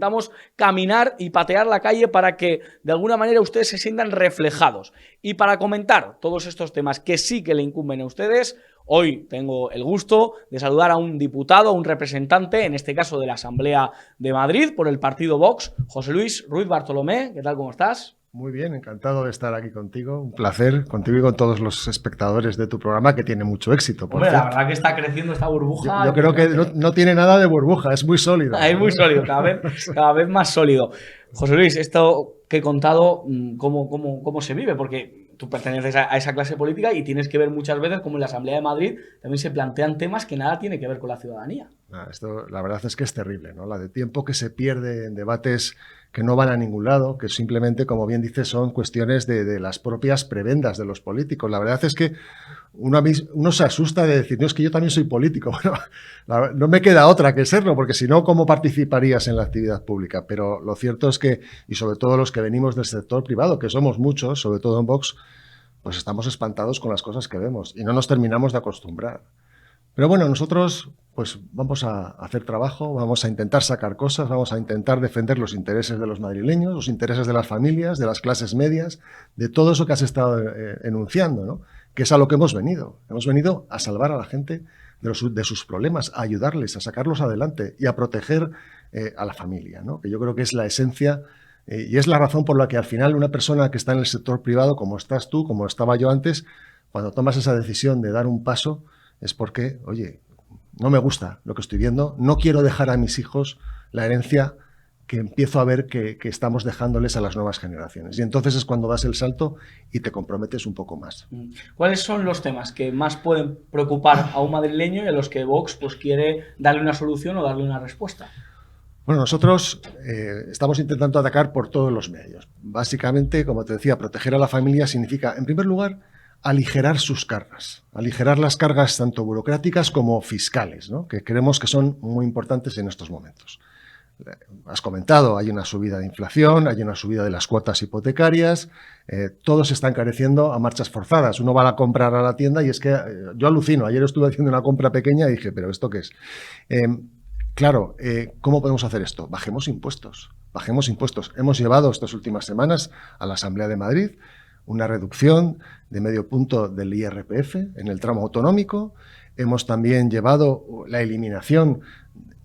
Intentamos caminar y patear la calle para que de alguna manera ustedes se sientan reflejados. Y para comentar todos estos temas que sí que le incumben a ustedes, hoy tengo el gusto de saludar a un diputado, a un representante, en este caso de la Asamblea de Madrid, por el partido Vox, José Luis Ruiz Bartolomé. ¿Qué tal, cómo estás? Muy bien, encantado de estar aquí contigo. Un placer contigo y con todos los espectadores de tu programa, que tiene mucho éxito, por Hombre, la cierto. verdad que está creciendo esta burbuja. Yo creo que no tiene nada de burbuja, es muy sólido. Es muy sólido, cada vez más sólido. José Luis, esto que he contado, ¿cómo se vive? Porque tú perteneces a esa clase política y tienes que ver muchas veces como en la Asamblea de Madrid también se plantean temas que nada tiene que ver con la ciudadanía. Esto, la verdad es que es terrible, ¿no? La de tiempo que se pierde en debates que no van a ningún lado, que simplemente, como bien dices, son cuestiones de las propias prebendas de los políticos. La verdad es que uno se asusta de decir, no, es que yo también soy político. Bueno, no me queda otra que serlo, porque si no, ¿cómo participarías en la actividad pública? Pero lo cierto es que, y sobre todo los que venimos del sector privado, que somos muchos, sobre todo en Vox, pues estamos espantados con las cosas que vemos y no nos terminamos de acostumbrar. Pero bueno, nosotros pues vamos a hacer trabajo, vamos a intentar sacar cosas, vamos a intentar defender los intereses de los madrileños, los intereses de las familias, de las clases medias, de todo eso que has estado enunciando, ¿no? Que es a lo que hemos venido. Hemos venido a salvar a la gente de sus problemas, a ayudarles, a sacarlos adelante y a proteger a la familia, ¿no? Que yo creo que es la esencia y es la razón por la que al final una persona que está en el sector privado, como estás tú, como estaba yo antes, cuando tomas esa decisión de dar un paso, es porque, oye, no me gusta lo que estoy viendo, no quiero dejar a mis hijos la herencia que empiezo a ver que estamos dejándoles a las nuevas generaciones. Y entonces es cuando das el salto y te comprometes un poco más. ¿Cuáles son los temas que más pueden preocupar a un madrileño y a los que Vox pues, quiere darle una solución o darle una respuesta? Bueno, nosotros estamos intentando atacar por todos los medios. Básicamente, como te decía, proteger a la familia significa, en primer lugar, aligerar sus cargas, aligerar las cargas tanto burocráticas como fiscales, ¿no? Que creemos que son muy importantes en estos momentos. Has comentado, hay una subida de inflación, hay una subida de las cuotas hipotecarias, todo se está encareciendo a marchas forzadas. Uno va a comprar a la tienda y es que yo alucino. Ayer estuve haciendo una compra pequeña y dije, ¿pero esto qué es? Claro, ¿cómo podemos hacer esto? Bajemos impuestos, bajemos impuestos. Hemos llevado estas últimas semanas a la Asamblea de Madrid una reducción de medio punto del IRPF en el tramo autonómico. Hemos también llevado la eliminación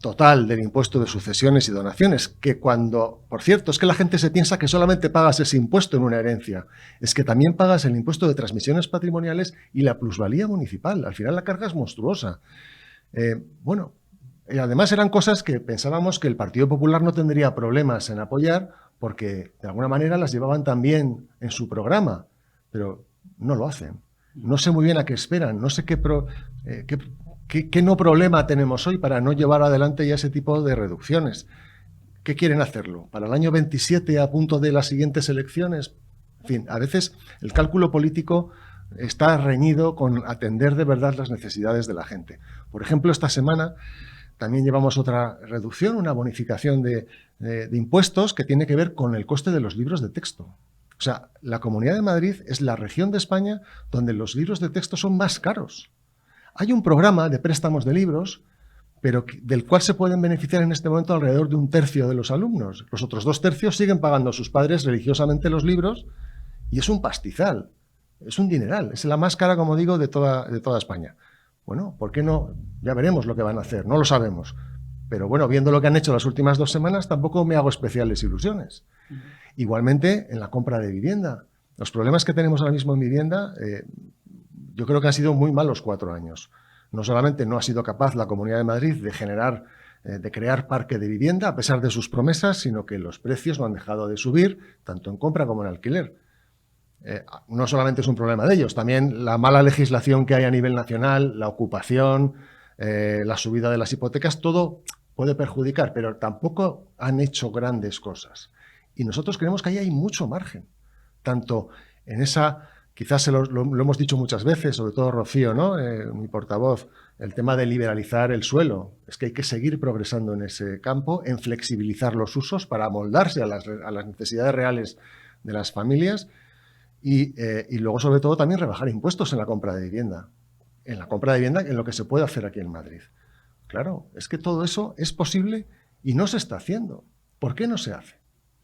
total del impuesto de sucesiones y donaciones, que cuando, por cierto, es que la gente se piensa que solamente pagas ese impuesto en una herencia, es que también pagas el impuesto de transmisiones patrimoniales y la plusvalía municipal. Al final la carga es monstruosa. Bueno, y además eran cosas que pensábamos que el Partido Popular no tendría problemas en apoyar porque de alguna manera las llevaban también en su programa, pero no lo hacen. No sé muy bien a qué esperan, no sé qué no problema tenemos hoy para no llevar adelante ya ese tipo de reducciones. ¿Qué quieren hacerlo? ¿Para el año 27 a punto de las siguientes elecciones? En fin, a veces el cálculo político está reñido con atender de verdad las necesidades de la gente. Por ejemplo, esta semana también llevamos otra reducción, una bonificación de impuestos que tiene que ver con el coste de los libros de texto. O sea, la Comunidad de Madrid es la región de España donde los libros de texto son más caros. Hay un programa de préstamos de libros, pero del cual se pueden beneficiar en este momento alrededor de 1/3 de los alumnos. Los otros 2/3 siguen pagando a sus padres religiosamente los libros y es un pastizal, es un dineral, es la más cara, como digo, de toda España. Bueno, ¿por qué no? Ya veremos lo que van a hacer, no lo sabemos. Pero bueno, viendo lo que han hecho las últimas 2 semanas, tampoco me hago especiales ilusiones. Igualmente, en la compra de vivienda. Los problemas que tenemos ahora mismo en vivienda, yo creo que han sido muy malos 4 años. No solamente no ha sido capaz la Comunidad de Madrid de crear parque de vivienda, a pesar de sus promesas, sino que los precios no han dejado de subir, tanto en compra como en alquiler. No solamente es un problema de ellos, también la mala legislación que hay a nivel nacional, la ocupación, la subida de las hipotecas, todo puede perjudicar, pero tampoco han hecho grandes cosas. Y nosotros creemos que ahí hay mucho margen, tanto en esa, quizás lo hemos dicho muchas veces, sobre todo Rocío, ¿no? Mi portavoz, el tema de liberalizar el suelo. Es que hay que seguir progresando en ese campo, en flexibilizar los usos para amoldarse a las necesidades reales de las familias. Y luego, sobre todo, también rebajar impuestos en la compra de vivienda. En la compra de vivienda, en lo que se puede hacer aquí en Madrid. Claro, es que todo eso es posible y no se está haciendo. ¿Por qué no se hace?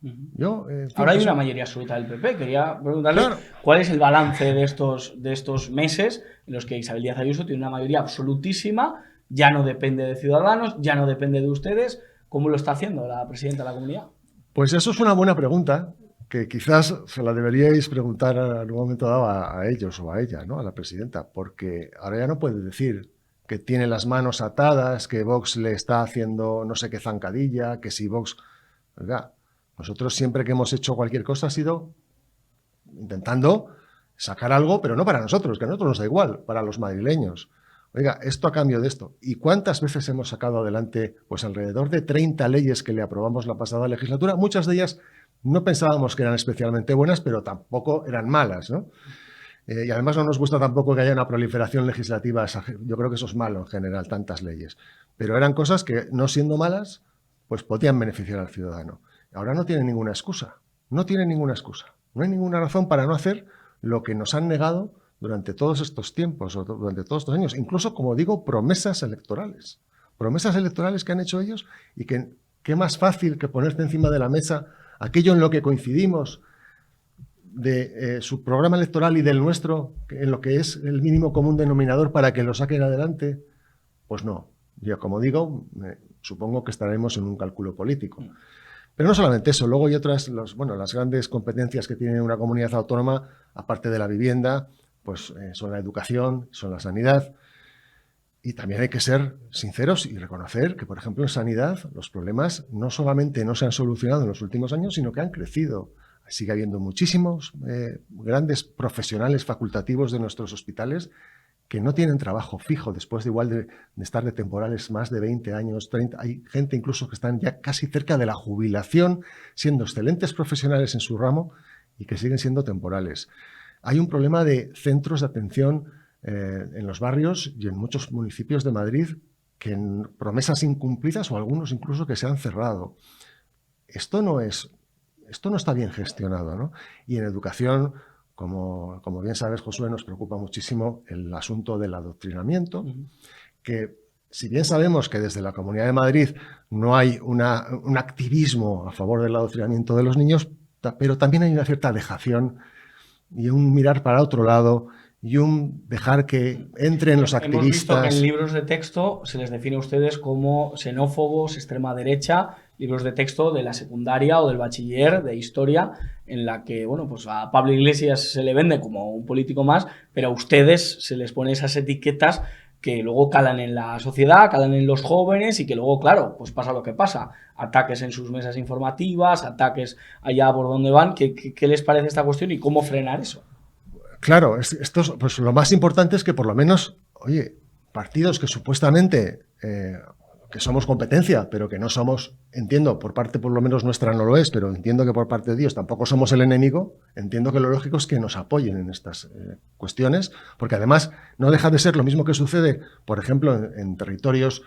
Yo, ahora hay una mayoría absoluta del PP. Quería preguntarle cuál es el balance de estos meses en los que Isabel Díaz Ayuso tiene una mayoría absolutísima, ya no depende de Ciudadanos, ya no depende de ustedes. ¿Cómo lo está haciendo la presidenta de la comunidad? Pues eso es una buena pregunta que quizás se la deberíais preguntar en un momento dado a ellos o a ella, ¿no? A la presidenta, porque ahora ya no puede decir que tiene las manos atadas, que Vox le está haciendo no sé qué zancadilla, que si Vox... Oiga, nosotros siempre que hemos hecho cualquier cosa ha sido intentando sacar algo, pero no para nosotros, que a nosotros nos da igual, para los madrileños. Oiga, esto a cambio de esto. ¿Y cuántas veces hemos sacado adelante? Pues alrededor de 30 leyes que le aprobamos la pasada legislatura. Muchas de ellas no pensábamos que eran especialmente buenas, pero tampoco eran malas, ¿no? Y además no nos gusta tampoco que haya una proliferación legislativa. Yo creo que eso es malo en general, tantas leyes. Pero eran cosas que, no siendo malas, pues podían beneficiar al ciudadano. Ahora no tiene ninguna excusa. No tiene ninguna excusa. No hay ninguna razón para no hacer lo que nos han negado durante todos estos tiempos, o durante todos estos años. Incluso, como digo, promesas electorales. Promesas electorales que han hecho ellos y que qué más fácil que ponerte encima de la mesa aquello en lo que coincidimos de su programa electoral y del nuestro, en lo que es el mínimo común denominador para que lo saquen adelante. Pues no. Ya como digo, supongo que estaremos en un cálculo político. Pero no solamente eso, luego hay otras, las grandes competencias que tiene una comunidad autónoma, aparte de la vivienda, pues son la educación, son la sanidad. Y también hay que ser sinceros y reconocer que, por ejemplo, en sanidad los problemas no solamente no se han solucionado en los últimos años, sino que han crecido. Sigue habiendo muchísimos grandes profesionales facultativos de nuestros hospitales que no tienen trabajo fijo después de estar de temporales más de 20 años, 30. Hay gente incluso que están ya casi cerca de la jubilación, siendo excelentes profesionales en su ramo y que siguen siendo temporales. Hay un problema de centros de atención en los barrios y en muchos municipios de Madrid que en promesas incumplidas o algunos incluso que se han cerrado. Esto no está bien gestionado, ¿no? Y en educación, como bien sabes, Josué, nos preocupa muchísimo el asunto del adoctrinamiento, que si bien sabemos que desde la Comunidad de Madrid no hay un activismo a favor del adoctrinamiento de los niños, pero también hay una cierta dejación y un mirar para otro lado y un dejar que entren los activistas. Hemos visto que en libros de texto se les define a ustedes como xenófobos, extrema derecha, libros de texto de la secundaria o del bachiller de historia, en la que, bueno, pues a Pablo Iglesias se le vende como un político más, pero a ustedes se les pone esas etiquetas que luego calan en la sociedad, calan en los jóvenes y que luego, claro, pues pasa lo que pasa. Ataques en sus mesas informativas, ataques allá por donde van. ¿Qué les parece esta cuestión y cómo frenar eso? Claro, pues lo más importante es que por lo menos, oye, partidos que supuestamente que somos competencia, pero que no somos, entiendo, por parte por lo menos nuestra no lo es, pero entiendo que por parte de Dios tampoco somos el enemigo, entiendo que lo lógico es que nos apoyen en estas cuestiones, porque además no deja de ser lo mismo que sucede, por ejemplo, en territorios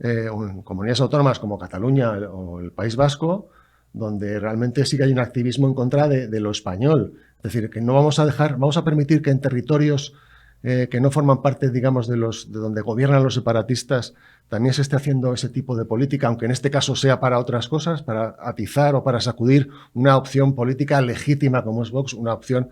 o en comunidades autónomas como Cataluña o el País Vasco, donde realmente sí que hay un activismo en contra de lo español. Es decir, que no vamos a permitir que en territorios que no forman parte, digamos, de donde gobiernan los separatistas, también se esté haciendo ese tipo de política, aunque en este caso sea para otras cosas, para atizar o para sacudir una opción política legítima como es Vox, una opción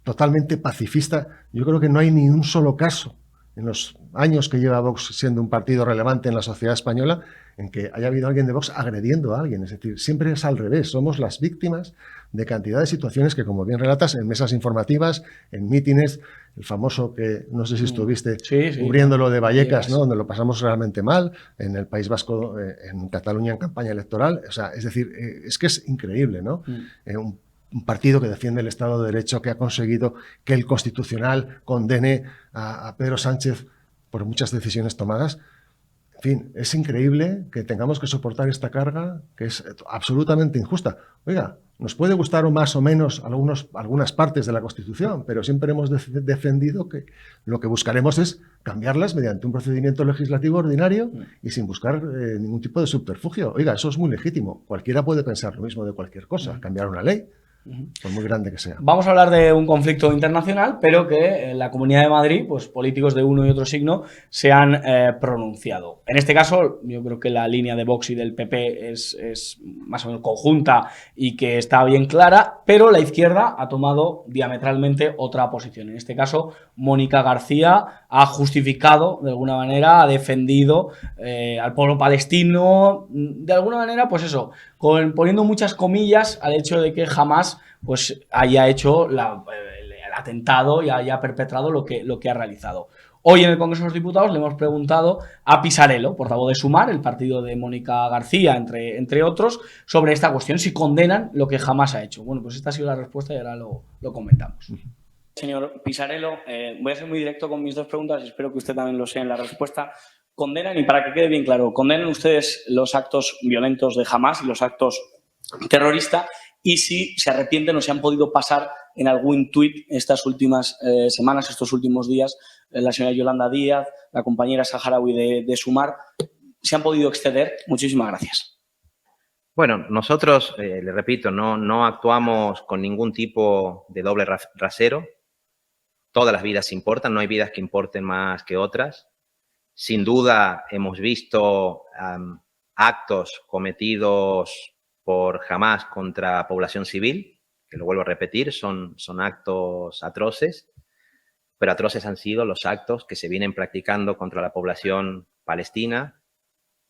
totalmente pacifista. Yo creo que no hay ni un solo caso en los años que lleva Vox siendo un partido relevante en la sociedad española en que haya habido alguien de Vox agrediendo a alguien. Es decir, siempre es al revés. Somos las víctimas de cantidad de situaciones que, como bien relatas, en mesas informativas, en mítines, el famoso que, no sé si estuviste cubriéndolo de Vallecas, ¿no? Donde lo pasamos realmente mal, en el País Vasco, en Cataluña en campaña electoral. O sea, es decir, es que es increíble, ¿no? Un partido que defiende el Estado de Derecho, que ha conseguido que el Constitucional condene a Pedro Sánchez por muchas decisiones tomadas. En fin, es increíble que tengamos que soportar esta carga que es absolutamente injusta. Oiga, nos puede gustar o más o menos algunas partes de la Constitución, pero siempre hemos defendido que lo que buscaremos es cambiarlas mediante un procedimiento legislativo ordinario y sin buscar ningún tipo de subterfugio. Oiga, eso es muy legítimo. Cualquiera puede pensar lo mismo de cualquier cosa, cambiar una ley. por muy grande que sea. Vamos a hablar de un conflicto internacional, pero que en la Comunidad de Madrid, pues políticos de uno y otro signo se han pronunciado. En este caso, yo creo que la línea de Vox y del PP es más o menos conjunta y que está bien clara, pero la izquierda ha tomado diametralmente otra posición. En este caso, Mónica García ha justificado, de alguna manera, ha defendido al pueblo palestino, de alguna manera, pues eso, poniendo muchas comillas al hecho de que jamás pues haya hecho el atentado y haya perpetrado lo que ha realizado. Hoy en el Congreso de los Diputados le hemos preguntado a Pisarello, portavoz de Sumar, el partido de Mónica García, entre otros, sobre esta cuestión, si condenan lo que jamás ha hecho. Bueno, pues esta ha sido la respuesta y ahora lo comentamos. Señor Pisarello, voy a ser muy directo con mis dos preguntas y espero que usted también lo sea en la respuesta. ¿Condenan, y para que quede bien claro, condenan ustedes los actos violentos de Hamás y los actos terroristas? Y si se arrepienten o se han podido pasar en algún tuit estas últimas semanas, estos últimos días, la señora Yolanda Díaz, la compañera saharaui de Sumar, ¿se han podido exceder? Muchísimas gracias. Bueno, nosotros, le repito, no actuamos con ningún tipo de doble rasero. Todas las vidas importan, no hay vidas que importen más que otras. Sin duda hemos visto actos cometidos por Hamás contra población civil, que lo vuelvo a repetir, son actos atroces, pero atroces han sido los actos que se vienen practicando contra la población palestina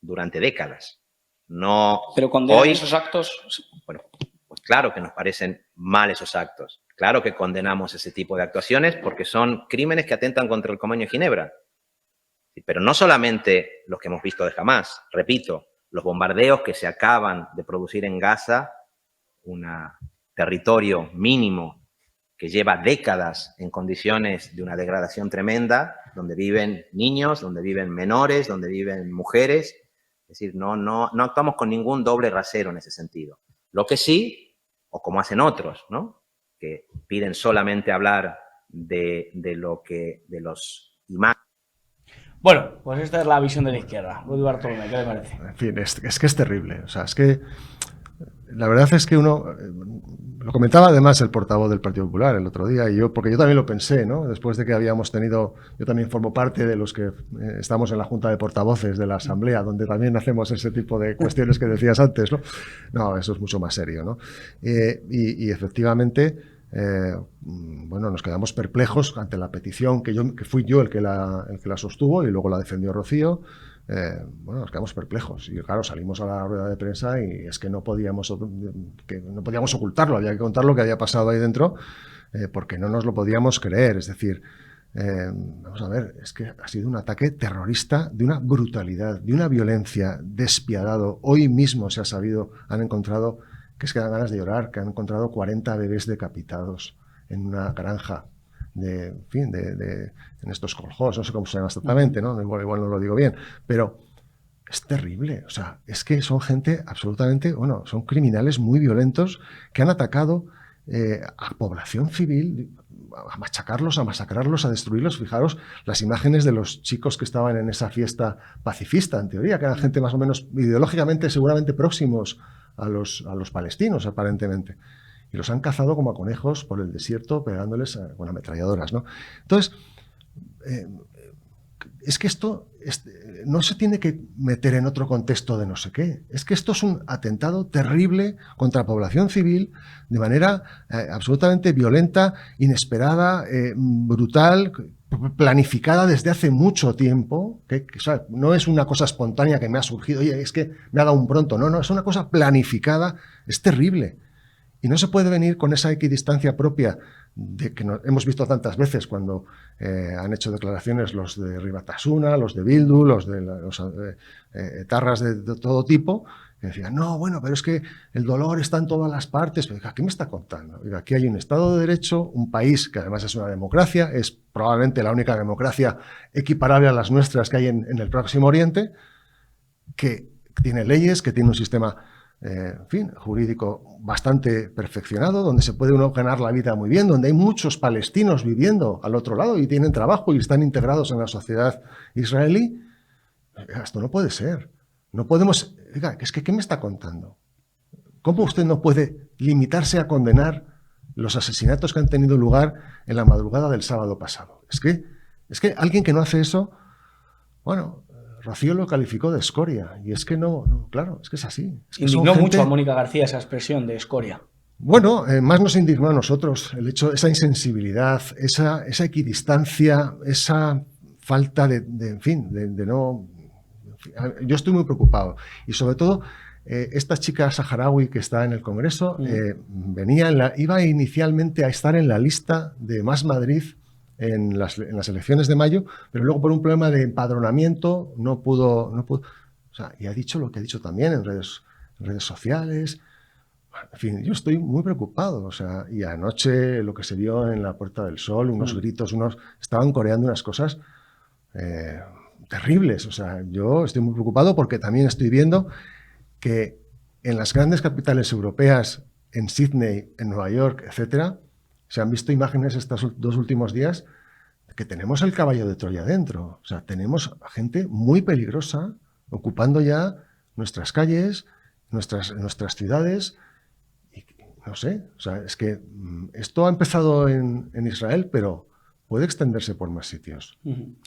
durante décadas. No. ¿Pero condenan esos actos? Bueno, pues claro que nos parecen mal esos actos. Claro que condenamos ese tipo de actuaciones porque son crímenes que atentan contra el Convenio de Ginebra. Pero no solamente los que hemos visto de Hamás, repito, los bombardeos que se acaban de producir en Gaza, un territorio mínimo que lleva décadas en condiciones de una degradación tremenda, donde viven niños, donde viven menores, donde viven mujeres. Es decir, no actuamos con ningún doble rasero en ese sentido. Lo que sí, o como hacen otros, ¿no?, que piden solamente hablar de los imágenes. Bueno, pues esta es la visión de la izquierda. Rudy Bartolomé, ¿qué le parece? En fin, es que es terrible. O sea, es que la verdad es que uno, lo comentaba además el portavoz del Partido Popular el otro día, porque yo también lo pensé, ¿no? Después de que habíamos tenido, yo también formo parte de los que estamos en la Junta de Portavoces de la Asamblea, donde también hacemos ese tipo de cuestiones que decías antes, ¿no? No, eso es mucho más serio, ¿no? Y efectivamente, bueno, nos quedamos perplejos ante la petición que fui yo el que la sostuvo y luego la defendió Rocío. Bueno, nos quedamos perplejos y claro, salimos a la rueda de prensa y es que no podíamos ocultarlo, había que contar lo que había pasado ahí dentro porque no nos lo podíamos creer. Es decir, vamos a ver, es que ha sido un ataque terrorista de una brutalidad, de una violencia despiadado. Hoy mismo se ha sabido, han encontrado, que es que dan ganas de llorar, que han encontrado 40 bebés decapitados en una granja en estos coljós, no sé cómo se llama exactamente, ¿no? Igual no lo digo bien, pero es terrible. O sea, es que son gente absolutamente, bueno, son criminales muy violentos que han atacado a población civil, a machacarlos, a masacrarlos, a destruirlos. Fijaros las imágenes de los chicos que estaban en esa fiesta pacifista, en teoría, que eran gente más o menos ideológicamente seguramente próximos a los palestinos, aparentemente. Y los han cazado como a conejos por el desierto, pegándoles con ametralladoras, ¿no? Entonces, es que esto no se tiene que meter en otro contexto de no sé qué. Es que esto es un atentado terrible contra la población civil de manera absolutamente violenta, inesperada, brutal, planificada desde hace mucho tiempo. O sea, no es una cosa espontánea que me ha surgido, oye, es que me ha dado un pronto. No, es una cosa planificada, es terrible. Y no se puede venir con esa equidistancia propia de que hemos visto tantas veces cuando han hecho declaraciones los de Ribatasuna, los de Bildu, los de etarras de todo tipo, que decían, no, bueno, pero es que el dolor está en todas las partes. Pero, ¿qué me está contando? Oiga, aquí hay un Estado de Derecho, un país que además es una democracia, es probablemente la única democracia equiparable a las nuestras que hay en el Próximo Oriente, que tiene leyes, que tiene un sistema en fin, jurídico bastante perfeccionado, donde se puede uno ganar la vida muy bien, donde hay muchos palestinos viviendo al otro lado y tienen trabajo y están integrados en la sociedad israelí. Esto no puede ser. No podemos... Oiga, es que ¿qué me está contando? ¿Cómo usted no puede limitarse a condenar los asesinatos que han tenido lugar en la madrugada del sábado pasado? Es que alguien que no hace eso, bueno, Rocío lo calificó de escoria. Y es que no, claro, es que es así. Es que Indignó mucho a Mónica García esa expresión de escoria. Bueno, más nos indignó a nosotros el hecho, esa insensibilidad, esa equidistancia, esa falta de no... Yo estoy muy preocupado. Y sobre todo, esta chica saharaui que está en el Congreso iba inicialmente a estar en la lista de Más Madrid en las elecciones de mayo, pero luego por un problema de empadronamiento no pudo. O sea, y ha dicho lo que ha dicho también en redes sociales. En fin, yo estoy muy preocupado. O sea, y anoche lo que se vio en la Puerta del Sol, unos gritos, estaban coreando unas cosas terribles. O sea, yo estoy muy preocupado porque también estoy viendo que en las grandes capitales europeas, en Sydney, en Nueva York, etcétera, se han visto imágenes estos 2 últimos días que tenemos el caballo de Troya dentro. O sea, tenemos gente muy peligrosa ocupando ya nuestras calles, nuestras ciudades. Y no sé, o sea, es que esto ha empezado en Israel, pero puede extenderse por más sitios.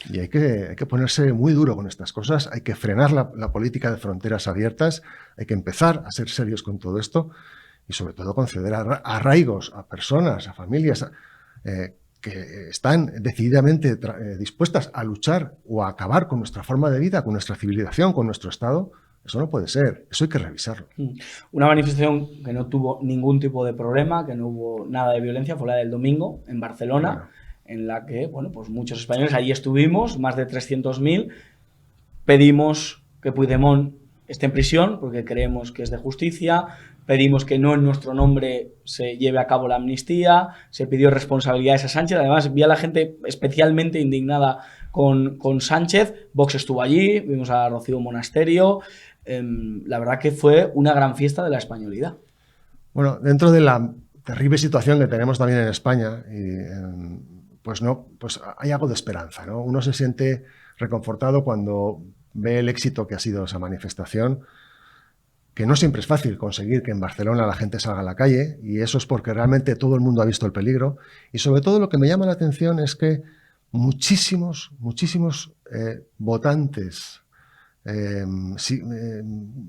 Y hay que ponerse muy duro con estas cosas, hay que frenar la política de fronteras abiertas, hay que empezar a ser serios con todo esto y sobre todo conceder arraigos a personas, a familias que están decididamente dispuestas a luchar o a acabar con nuestra forma de vida, con nuestra civilización, con nuestro Estado. Eso no puede ser, eso hay que revisarlo. Una manifestación que no tuvo ningún tipo de problema, que no hubo nada de violencia, fue la del domingo en Barcelona. Bueno. En la que, bueno, pues muchos españoles, allí estuvimos, más de 300.000, pedimos que Puigdemont esté en prisión porque creemos que es de justicia, pedimos que no en nuestro nombre se lleve a cabo la amnistía, se pidió responsabilidades a Sánchez, además vi a la gente especialmente indignada con Sánchez, Vox estuvo allí, vimos a Rocío Monasterio, la verdad que fue una gran fiesta de la españolidad. Bueno, dentro de la terrible situación que tenemos también en España, pues hay algo de esperanza, ¿no? Uno se siente reconfortado cuando ve el éxito que ha sido esa manifestación, que no siempre es fácil conseguir que en Barcelona la gente salga a la calle, y eso es porque realmente todo el mundo ha visto el peligro. Y sobre todo lo que me llama la atención es que muchísimos votantes que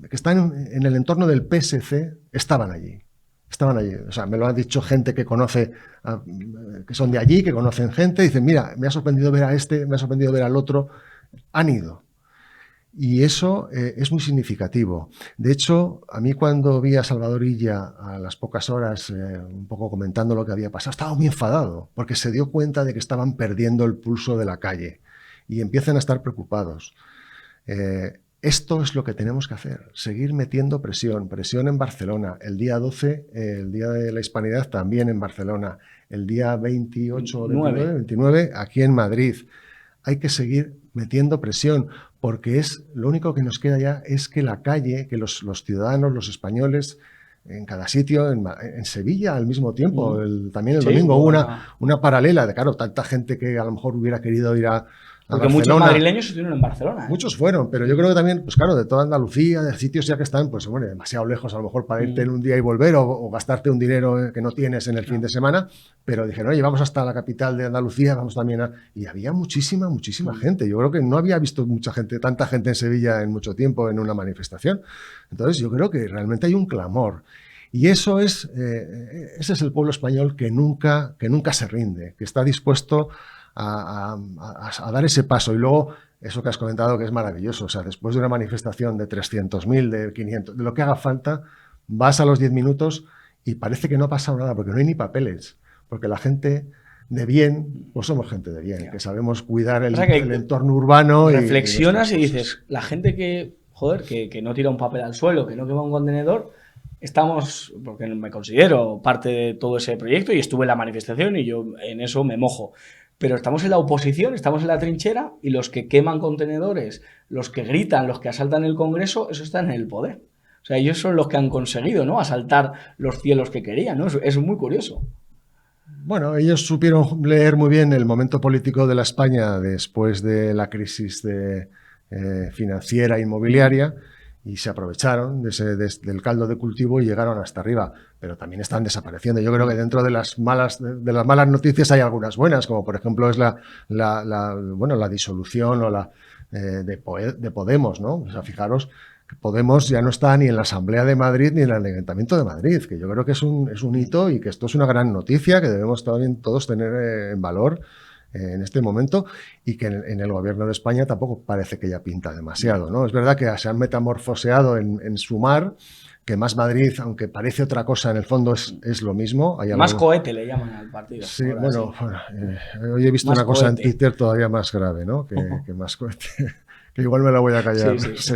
están en el entorno del PSC estaban allí. Estaban allí, o sea, me lo ha dicho gente que conoce, que son de allí, que conocen gente, dicen, mira, me ha sorprendido ver a este, me ha sorprendido ver al otro, han ido. Y eso es muy significativo. De hecho, a mí cuando vi a Salvador Illa a las pocas horas, un poco comentando lo que había pasado, estaba muy enfadado, porque se dio cuenta de que estaban perdiendo el pulso de la calle y empiezan a estar preocupados. Esto es lo que tenemos que hacer, seguir metiendo presión en Barcelona. El día 12, el Día de la Hispanidad, también en Barcelona. El día 28 o 29, aquí en Madrid. Hay que seguir metiendo presión, porque lo único que nos queda ya es que la calle, que los ciudadanos, los españoles, en cada sitio, en Sevilla al mismo tiempo, también el domingo hubo una paralela de, claro, tanta gente que a lo mejor hubiera querido ir a porque Barcelona. Muchos madrileños estuvieron en Barcelona. Muchos fueron, pero yo creo que también, pues claro, de toda Andalucía, de sitios ya que están, pues bueno, demasiado lejos a lo mejor para irte en un día y volver o gastarte un dinero que no tienes en el fin de semana, pero dijeron, oye, vamos hasta la capital de Andalucía, vamos también a... Y había muchísima gente. Yo creo que no había visto tanta gente en Sevilla en mucho tiempo en una manifestación. Entonces yo creo que realmente hay un clamor. Y eso ese es el pueblo español que nunca se rinde, que está dispuesto a dar ese paso. Y luego, eso que has comentado que es maravilloso, o sea, después de una manifestación de 300.000, de 500, de lo que haga falta, vas a los 10 minutos y parece que no ha pasado nada, porque no hay ni papeles, porque la gente de bien, pues somos gente de bien, que sabemos cuidar el entorno urbano. Reflexionas y dices, la gente que no tira un papel al suelo, que no quema un contenedor, estamos, porque me considero parte de todo ese proyecto y estuve en la manifestación y yo en eso me mojo. Pero estamos en la oposición, estamos en la trinchera y los que queman contenedores, los que gritan, los que asaltan el Congreso, eso está en el poder. O sea, ellos son los que han conseguido, ¿no?, asaltar los cielos que querían, ¿no? Es muy curioso. Bueno, ellos supieron leer muy bien el momento político de la España después de la crisis financiera e inmobiliaria y se aprovecharon del caldo de cultivo y llegaron hasta arriba, pero también están desapareciendo. Yo creo que dentro de las malas noticias hay algunas buenas, como por ejemplo es la disolución o de Podemos, ¿no? O sea, fijaros, Podemos ya no está ni en la Asamblea de Madrid ni en el Ayuntamiento de Madrid, que yo creo que es un hito y que esto es una gran noticia que debemos también todos tener en valor en este momento, y que en el gobierno de España tampoco parece que ya pinta demasiado, ¿no? Es verdad que se han metamorfoseado en Sumar, que Más Madrid, aunque parece otra cosa, en el fondo es lo mismo. Hay Más cohete le llaman al partido. Sí, bueno, hoy he visto una cosa en Twitter todavía más grave, ¿no? Que Más cohete, que igual me la voy a callar. Sí. Sí.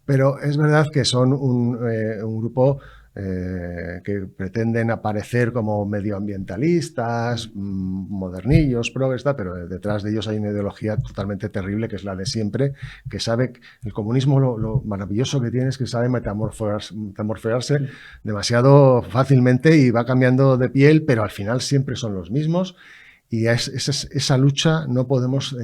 Pero es verdad que son un grupo que pretenden aparecer como medioambientalistas, modernillos, progresistas, pero detrás de ellos hay una ideología totalmente terrible, que es la de siempre, que sabe, el comunismo lo maravilloso que tiene es que sabe metamorfosearse demasiado fácilmente y va cambiando de piel, pero al final siempre son los mismos, y esa lucha no podemos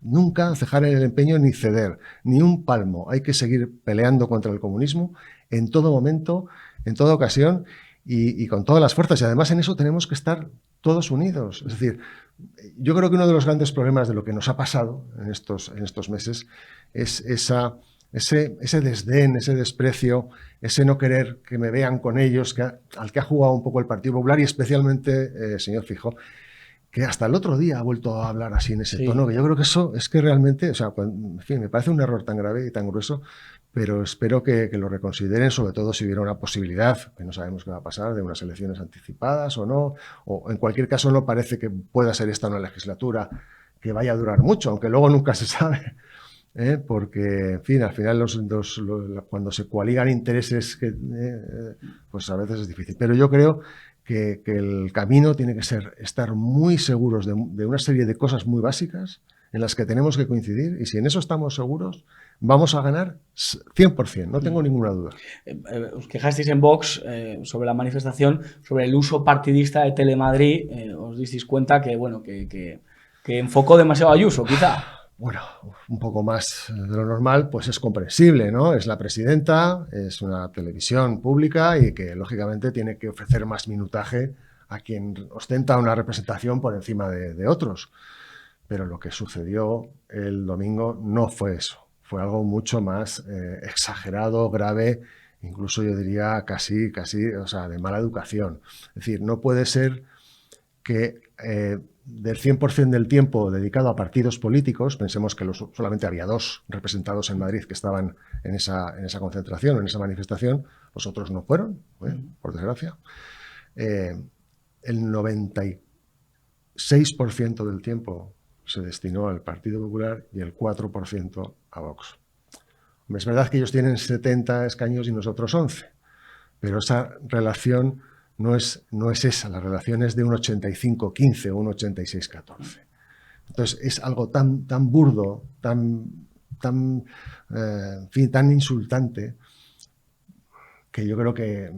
nunca cejar el empeño ni ceder, ni un palmo. Hay que seguir peleando contra el comunismo en todo momento, en toda ocasión y con todas las fuerzas. Y además en eso tenemos que estar todos unidos. Es decir, yo creo que uno de los grandes problemas de lo que nos ha pasado en estos meses es ese desdén, ese desprecio, ese no querer que me vean con ellos, al que ha jugado un poco el Partido Popular y especialmente, señor Feijóo, que hasta el otro día ha vuelto a hablar así en ese tono, que yo creo que eso es que realmente, o sea, en fin, me parece un error tan grave y tan grueso, pero espero que lo reconsideren, sobre todo si hubiera una posibilidad, que no sabemos qué va a pasar, de unas elecciones anticipadas o no, o en cualquier caso no parece que pueda ser esta una legislatura que vaya a durar mucho, aunque luego nunca se sabe, porque, en fin, al final cuando se coaligan intereses, pues a veces es difícil. Pero yo creo que el camino tiene que ser estar muy seguros de una serie de cosas muy básicas en las que tenemos que coincidir, y si en eso estamos seguros, vamos a ganar 100%, no tengo ninguna duda. Os quejasteis en Vox sobre la manifestación, sobre el uso partidista de Telemadrid. Os disteis cuenta que, bueno, que enfocó demasiado a Ayuso, quizá. Bueno, un poco más de lo normal, pues es comprensible, ¿no? Es la presidenta, es una televisión pública y que, lógicamente, tiene que ofrecer más minutaje a quien ostenta una representación por encima de otros. Pero lo que sucedió el domingo no fue eso. Fue algo mucho más exagerado, grave, incluso yo diría casi, o sea, de mala educación. Es decir, no puede ser que del 100% del tiempo dedicado a partidos políticos, pensemos que solamente había 2 representados en Madrid que estaban en esa concentración, en esa manifestación, los otros no fueron, por desgracia. El 96% del tiempo se destinó al Partido Popular y el 4% a Vox. Hombre, es verdad que ellos tienen 70 escaños y nosotros 11, pero esa relación no es esa, la relación es de un 85-15 o un 86-14. Entonces es algo tan burdo, en fin, tan insultante, que yo creo que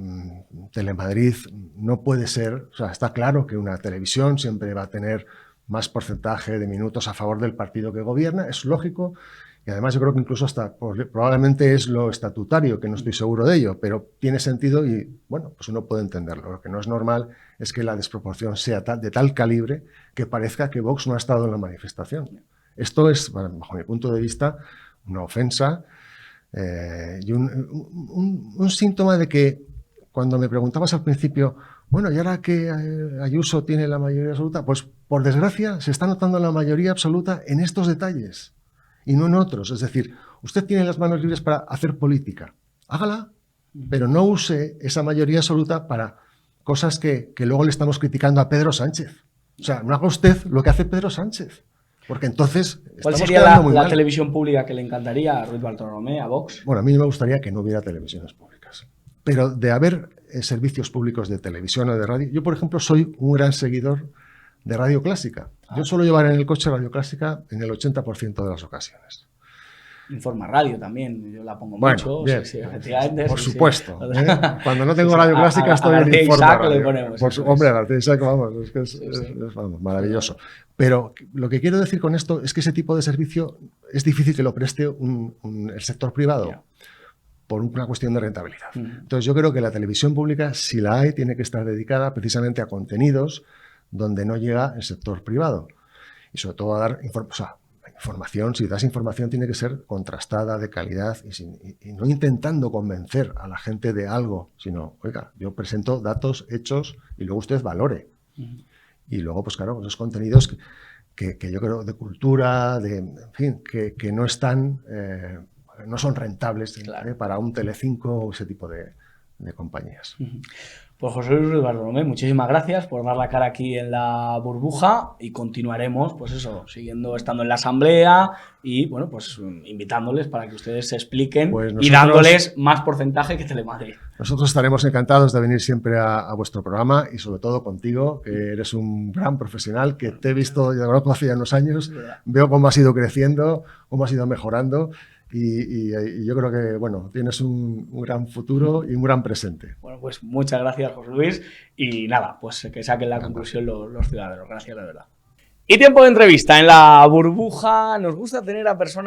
Telemadrid no puede ser, o sea, está claro que una televisión siempre va a tener más porcentaje de minutos a favor del partido que gobierna, es lógico, y además yo creo que incluso hasta probablemente es lo estatutario, que no estoy seguro de ello, pero tiene sentido y, bueno, pues uno puede entenderlo. Lo que no es normal es que la desproporción sea de tal calibre que parezca que Vox no ha estado en la manifestación. Esto es, bajo mi punto de vista, una ofensa y un síntoma de que, cuando me preguntabas al principio, bueno, ¿y ahora que Ayuso tiene la mayoría absoluta? Pues, por desgracia, se está notando la mayoría absoluta en estos detalles y no en otros. Es decir, usted tiene las manos libres para hacer política. Hágala, pero no use esa mayoría absoluta para cosas que luego le estamos criticando a Pedro Sánchez. O sea, no haga usted lo que hace Pedro Sánchez, porque entonces ¿cuál estamos sería quedando muy la mal. televisión pública que le encantaría a Ruiz Bartolomé, a Vox? Bueno, a mí me gustaría que no hubiera televisiones públicas, pero de haber servicios públicos de televisión o de radio, yo, por ejemplo, soy un gran seguidor de Radio Clásica. Yo suelo llevar en el coche Radio Clásica en el 80% de las ocasiones. Informa Radio también, yo la pongo Bueno, mucho. bien, Sí, efectivamente. por Sí, supuesto. sí. Cuando no tengo Radio Clásica estoy en Informa Isaac Radio. le ponemos. Hombre, a García Isaac, vamos, es que es vamos, maravilloso. Pero lo que quiero decir con esto es que ese tipo de servicio es difícil que lo preste el sector privado. por una cuestión de rentabilidad. Entonces yo creo que la televisión pública, si la hay, tiene que estar dedicada precisamente a contenidos donde no llega el sector privado. Y sobre todo a dar información. Si das información tiene que ser contrastada, de calidad, y no intentando convencer a la gente de algo, sino, oiga, yo presento datos, hechos, y luego usted valore. Y luego, pues claro, esos contenidos que yo creo de cultura, en fin, que no están, no son rentables para un Telecinco o ese tipo de compañías. Pues José Luis Ruiz Bartolomé, muchísimas gracias por dar la cara aquí en La Burbuja y continuaremos, pues eso, estando en la asamblea y, bueno, pues invitándoles para que ustedes se expliquen y dándoles más porcentaje que Telemadrid. Nosotros estaremos encantados de venir siempre a vuestro programa y sobre todo contigo, que eres un gran profesional, que te he visto, ya conozco hace ya unos años, veo cómo has ido creciendo, cómo has ido mejorando. Y yo creo que, bueno, tienes un gran futuro y un gran presente. Bueno, pues muchas gracias, José Luis. Y nada, pues que saquen la conclusión los ciudadanos. Gracias, de verdad. Y tiempo de entrevista en La Burbuja. Nos gusta tener a personas